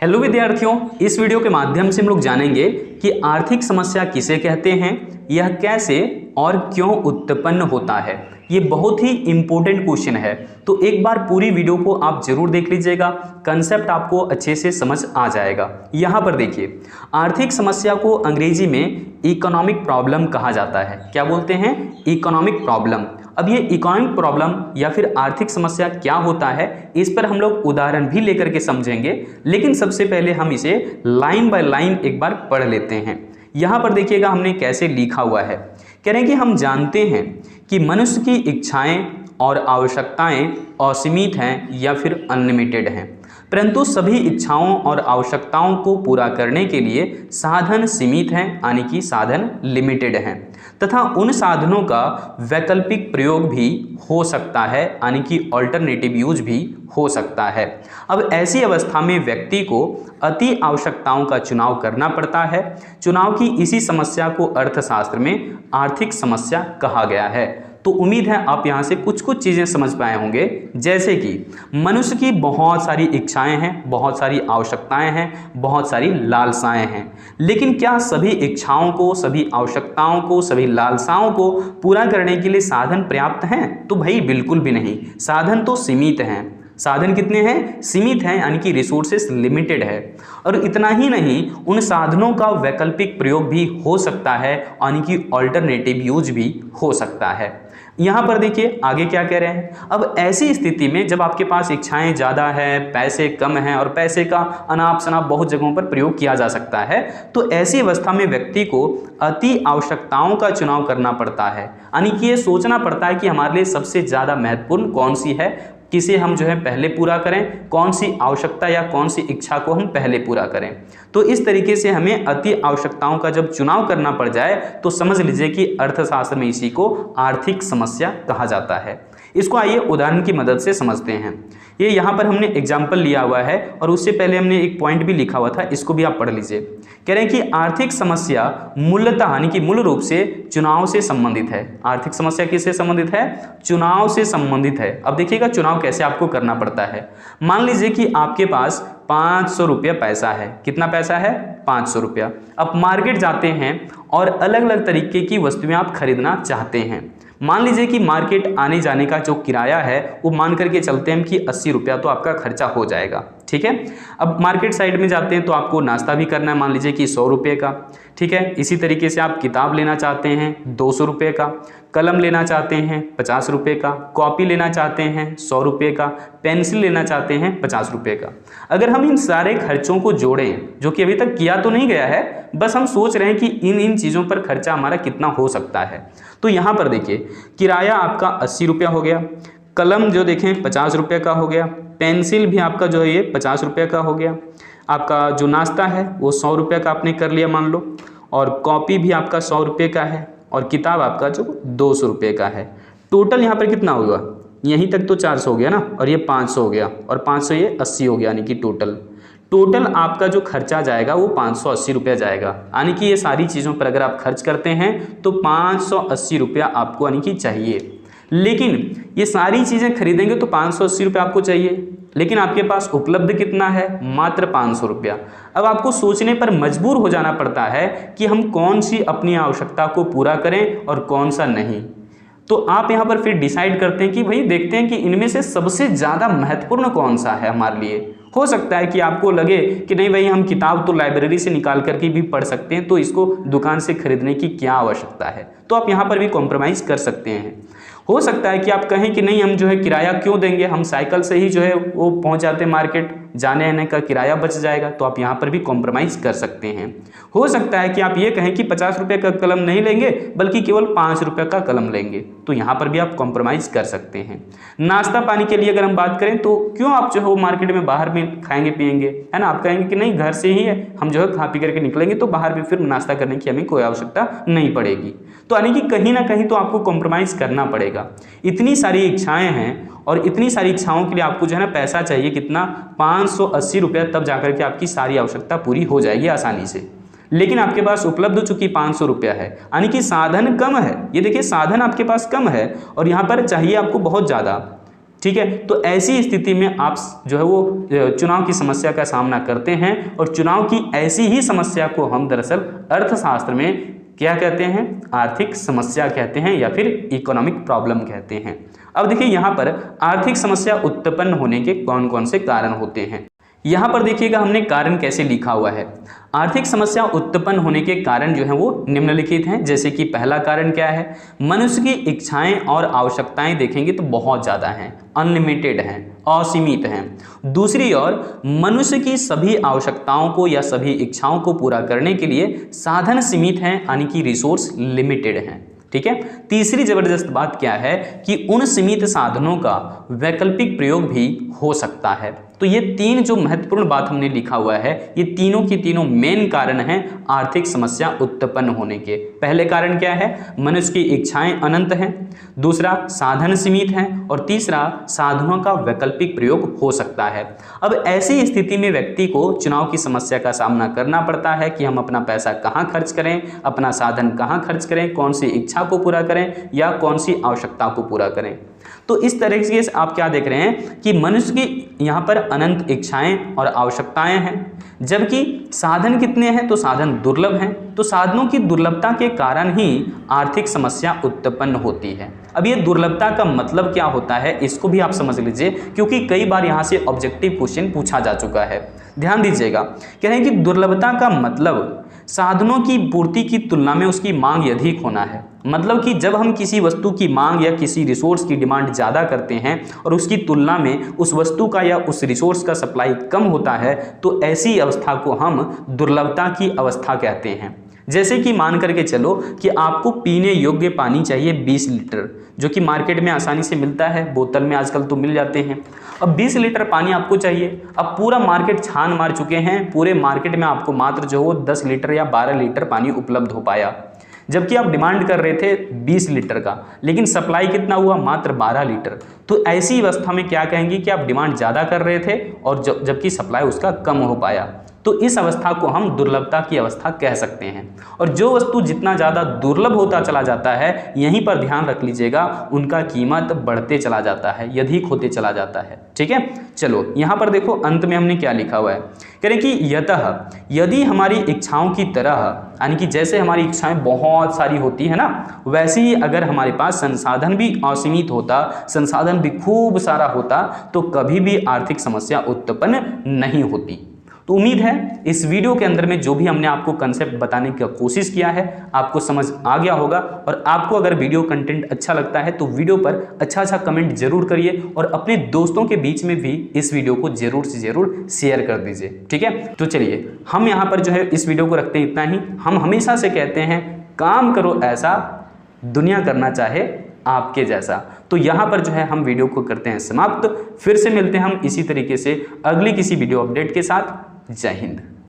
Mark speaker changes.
Speaker 1: Hello विद्यार्थियों, इस video के माध्यम से हम लोग जानेंगे कि आर्थिक समस्या किसे कहते हैं, यह कैसे और क्यों उत्पन्न होता है। ये बहुत ही इंपॉर्टेंट क्वेश्चन है, तो एक बार पूरी वीडियो को आप जरूर देख लीजिएगा, कंसेप्ट आपको अच्छे से समझ आ जाएगा। यहाँ पर देखिए, आर्थिक समस्या को अंग्रेजी में इकोनॉमिक प्रॉब्लम कहा जाता है। क्या बोलते हैं? Economic problem. अब ये इकोनॉमिक प्रॉब्लम या फिर आर्थिक समस्या क्या होता है, इस पर हम लोग उदाहरण भी लेकर के समझेंगे, लेकिन सबसे पहले हम इसे लाइन बाय लाइन एक बार पढ़ लेते हैं। यहाँ पर देखिएगा हमने कैसे लिखा हुआ है। कह रहे हैं कि हम जानते हैं कि मनुष्य की इच्छाएं और आवश्यकताएं असीमित हैं या फिर अनलिमिटेड हैं, परंतु सभी इच्छाओं और आवश्यकताओं को पूरा करने के लिए साधन सीमित हैं, यानी कि साधन लिमिटेड हैं, तथा उन साधनों का वैकल्पिक प्रयोग भी हो सकता है, यानी कि ऑल्टरनेटिव यूज भी हो सकता है। अब ऐसी अवस्था में व्यक्ति को अति आवश्यकताओं का चुनाव करना पड़ता है। चुनाव की इसी समस्या को अर्थशास्त्र में आर्थिक समस्या कहा गया है। तो उम्मीद है आप यहाँ से कुछ कुछ चीज़ें समझ पाए होंगे, जैसे कि मनुष्य की बहुत सारी इच्छाएं हैं, बहुत सारी आवश्यकताएं हैं, बहुत सारी लालसाएं हैं, लेकिन क्या सभी इच्छाओं को, सभी आवश्यकताओं को, सभी लालसाओं को पूरा करने के लिए साधन पर्याप्त हैं? तो भाई बिल्कुल भी नहीं। साधन तो सीमित हैं। साधन कितने हैं? सीमित हैं, यानी कि रिसोर्सेस लिमिटेड है। और इतना ही नहीं, उन साधनों का वैकल्पिक प्रयोग भी हो सकता है, यानी कि ऑल्टरनेटिव यूज भी हो सकता है। यहाँ पर देखिए आगे क्या कह रहे हैं। अब ऐसी स्थिति में जब आपके पास इच्छाएं ज़्यादा है, पैसे कम हैं और पैसे का अनाप शनाप बहुत जगहों पर प्रयोग किया जा सकता है, तो ऐसी अवस्था में व्यक्ति को अति आवश्यकताओं का चुनाव करना पड़ता है, यानी कि ये सोचना पड़ता है कि हमारे लिए सबसे ज़्यादा महत्वपूर्ण कौन सी है, किसे हम जो है पहले पूरा करें, कौन सी आवश्यकता या कौन सी इच्छा को हम पहले पूरा करें। तो इस तरीके से हमें अति आवश्यकताओं का जब चुनाव करना पड़ जाए तो समझ लीजिए कि अर्थशास्त्र में इसी को आर्थिक समस्या कहा जाता है। इसको आइए उदाहरण की मदद से समझते हैं। ये यहाँ पर हमने एग्जाम्पल लिया हुआ है और उससे पहले हमने एक पॉइंट भी लिखा हुआ था, इसको भी आप पढ़ लीजिए। कह रहे हैं कि आर्थिक समस्या मूलतः, यानी कि मूल रूप से चुनाव से संबंधित है। आर्थिक समस्या किससे संबंधित है? चुनाव से संबंधित है। अब देखिएगा चुनाव कैसे आपको करना पड़ता है। मान लीजिए कि आपके पास 500 रुपया पैसा है। कितना पैसा है? 500 रुपया। अब मार्केट जाते हैं और अलग अलग तरीके की वस्तुएं आप खरीदना चाहते हैं। मान लीजिए कि मार्केट आने जाने का जो किराया है वो मान करके चलते हैं कि 80 रुपया तो आपका खर्चा हो जाएगा, ठीक है। अब मार्केट साइड में जाते हैं तो आपको नाश्ता भी करना है, मान लीजिए कि 100 रुपये का, ठीक है। इसी तरीके से आप किताब लेना चाहते हैं 200 रुपये का, कलम लेना चाहते हैं 50 रुपये का, कॉपी लेना चाहते हैं 100 रुपये का, पेंसिल लेना चाहते हैं 50 रुपये का। अगर हम इन सारे खर्चों को जोड़ें, जो कि अभी तक किया तो नहीं गया है, बस हम सोच रहे हैं कि इन चीज़ों पर खर्चा हमारा कितना हो सकता है, तो यहाँ पर देखिए किराया आपका 80 रुपया हो गया, कलम जो देखें 50 रुपये का हो गया, पेंसिल भी आपका जो है ये 50 रुपये का हो गया, आपका जो नाश्ता है वो 100 रुपये का आपने कर लिया मान लो, और कॉपी भी आपका 100 रुपये का है, और किताब आपका जो 200 रुपये का है। टोटल यहाँ पर कितना होगा? यहीं तक तो 400 हो गया ना, और ये 500 हो गया, और 500 ये 80 हो गया, यानी कि टोटल आपका जो खर्चा जाएगा वो 580 रुपया जाएगा। यानी कि ये सारी चीज़ों पर अगर आप खर्च करते हैं तो 580 रुपया आपको यानी कि चाहिए। लेकिन ये सारी चीज़ें खरीदेंगे तो 580 रुपया आपको चाहिए, लेकिन आपके पास उपलब्ध कितना है? मात्र 500 रुपया। अब आपको सोचने पर मजबूर हो जाना पड़ता है कि हम कौन सी अपनी आवश्यकता को पूरा करें और कौन सा नहीं। तो आप यहाँ पर फिर डिसाइड करते हैं कि भाई देखते हैं कि इनमें से सबसे ज़्यादा महत्वपूर्ण कौन सा है हमारे लिए। हो सकता है कि आपको लगे कि नहीं भाई हम किताब तो लाइब्रेरी से निकाल करके भी पढ़ सकते हैं, तो इसको दुकान से खरीदने की क्या आवश्यकता है, तो आप यहाँ पर भी कॉम्प्रोमाइज़ कर सकते हैं। हो सकता है कि आप कहें कि नहीं हम जो है किराया क्यों देंगे, हम साइकिल से ही जो है वो पहुंच जाते हैं मार्केट, जाने आने का किराया बच जाएगा, तो आप यहाँ पर भी कॉम्प्रोमाइज़ कर सकते हैं। हो सकता है कि आप ये कहें कि 50 रुपये का कलम नहीं लेंगे बल्कि केवल 5 रुपये का कलम लेंगे, तो यहाँ पर भी आप कॉम्प्रोमाइज़ कर सकते हैं। नाश्ता पानी के लिए अगर हम बात करें तो क्यों आप जो है वो मार्केट में बाहर में खाएंगे पिएंगे, है ना। आप कहेंगे कि नहीं घर से ही है, हम जो है खा पी करके निकलेंगे, तो बाहर भी फिर नाश्ता करने की हमें कोई आवश्यकता नहीं पड़ेगी। तो यानी कि कहीं ना कहीं तो आपको कॉम्प्रोमाइज़ करना पड़ेगा। इतनी सारी इच्छाएँ हैं और इतनी सारी इच्छाओं के लिए आपको जो है ना पैसा चाहिए कितना? 580 रुपया, तब जाकर के आपकी सारी आवश्यकता पूरी हो जाएगी आसानी से। लेकिन आपके पास उपलब्ध चूंकि 500 रुपया है, यानी कि साधन कम है। ये देखिए साधन आपके पास कम है और यहाँ पर चाहिए आपको बहुत ज़्यादा। ठीक है। तो ऐसी स्थिति में आप जो है वो चुनाव की समस्या का सामना करते हैं, और चुनाव की ऐसी ही समस्या को हम दरअसल अर्थशास्त्र में क्या कहते हैं, आर्थिक समस्या कहते हैं या फिर इकोनॉमिक प्रॉब्लम कहते हैं। अब देखिए यहाँ पर आर्थिक समस्या उत्पन्न होने के कौन कौन से कारण होते हैं। यहाँ पर देखिएगा हमने कारण कैसे लिखा हुआ है। आर्थिक समस्या उत्पन्न होने के कारण जो है वो निम्नलिखित हैं। जैसे कि पहला कारण क्या है, मनुष्य की इच्छाएं और आवश्यकताएं देखेंगे तो बहुत ज़्यादा हैं, अनलिमिटेड हैं, असीमित हैं। दूसरी ओर मनुष्य की सभी आवश्यकताओं को या सभी इच्छाओं को पूरा करने के लिए साधन सीमित हैं, यानी कि रिसोर्स लिमिटेड हैं। ठीक है। तीसरी जबरदस्त बात क्या है कि उन सीमित साधनों का वैकल्पिक प्रयोग भी हो सकता है। तो ये तीन जो महत्वपूर्ण बात हमने लिखा हुआ है, ये तीनों की तीनों मेन कारण हैं आर्थिक समस्या उत्पन्न होने के। पहले कारण क्या है, मनुष्य की इच्छाएं अनंत हैं, दूसरा साधन सीमित हैं, और तीसरा साधनों का वैकल्पिक प्रयोग हो सकता है। अब ऐसी स्थिति में व्यक्ति को चुनाव की समस्या का सामना करना पड़ता है कि हम अपना पैसा कहाँ खर्च करें, अपना साधन कहाँ खर्च करें, कौन सी इच्छा को पूरा करें या कौन सी आवश्यकता को पूरा करें। तो इस तरीके से आप क्या देख रहे हैं कि मनुष्य की यहाँ पर अनंत इच्छाएं और आवश्यकताएं हैं, जबकि साधन कितने हैं, तो साधन दुर्लभ हैं। तो साधनों की दुर्लभता के कारण ही आर्थिक समस्या उत्पन्न होती है। अब ये दुर्लभता का मतलब क्या होता है, इसको भी आप समझ लीजिए, क्योंकि कई बार यहाँ से ऑब्जेक्टिव क्वेश्चन पूछा जा चुका है। ध्यान दीजिएगा, कह रहे हैं कि दुर्लभता का मतलब साधनों की पूर्ति की तुलना में उसकी मांग अधिक होना है। मतलब कि जब हम किसी वस्तु की मांग या किसी रिसोर्स की डिमांड ज़्यादा करते हैं और उसकी तुलना में उस वस्तु का या उस रिसोर्स का सप्लाई कम होता है, तो ऐसी अवस्था को हम दुर्लभता की अवस्था कहते हैं। जैसे कि मान करके चलो कि आपको पीने योग्य पानी चाहिए 20 लीटर, जो कि मार्केट में आसानी से मिलता है, बोतल में आजकल तो मिल जाते हैं। अब 20 लीटर पानी आपको चाहिए। अब पूरा मार्केट छान मार चुके हैं, पूरे मार्केट में आपको मात्र जो हो 10 लीटर या 12 लीटर पानी उपलब्ध हो पाया, जबकि आप डिमांड कर रहे थे 20 लीटर का, लेकिन सप्लाई कितना हुआ, मात्र 12 लीटर। तो ऐसी अवस्था में क्या कहेंगे कि आप डिमांड ज़्यादा कर रहे थे और जबकि सप्लाई उसका कम हो पाया। तो इस अवस्था को हम दुर्लभता की अवस्था कह सकते हैं। और जो वस्तु जितना ज़्यादा दुर्लभ होता चला जाता है, यहीं पर ध्यान रख लीजिएगा, उनका कीमत बढ़ते चला जाता है, अधिक होते चला जाता है। ठीक है। चलो यहाँ पर देखो अंत में हमने क्या लिखा हुआ है, कह रहे कि यतः यदि हमारी इच्छाओं की तरह, यानी कि जैसे हमारी इच्छाएं बहुत सारी होती है ना, वैसे ही अगर हमारे पास संसाधन भी असीमित होता, संसाधन भी खूब सारा होता, तो कभी भी आर्थिक समस्या उत्पन्न नहीं होती। तो उम्मीद है इस वीडियो के अंदर में जो भी हमने आपको कंसेप्ट बताने की कोशिश किया है आपको समझ आ गया होगा। और आपको अगर वीडियो कंटेंट अच्छा लगता है तो वीडियो पर अच्छा कमेंट जरूर करिए और अपने दोस्तों के बीच में भी इस वीडियो को जरूर से जरूर शेयर कर दीजिए। ठीक है। तो चलिए हम यहाँ पर जो है इस वीडियो को रखते हैं इतना ही। हम हमेशा से कहते हैं काम करो ऐसा दुनिया करना चाहे आपके जैसा। तो यहाँ पर जो है हम वीडियो को करते हैं समाप्त। फिर से मिलते हैं हम इसी तरीके से अगली किसी वीडियो अपडेट के साथ। जय हिंद।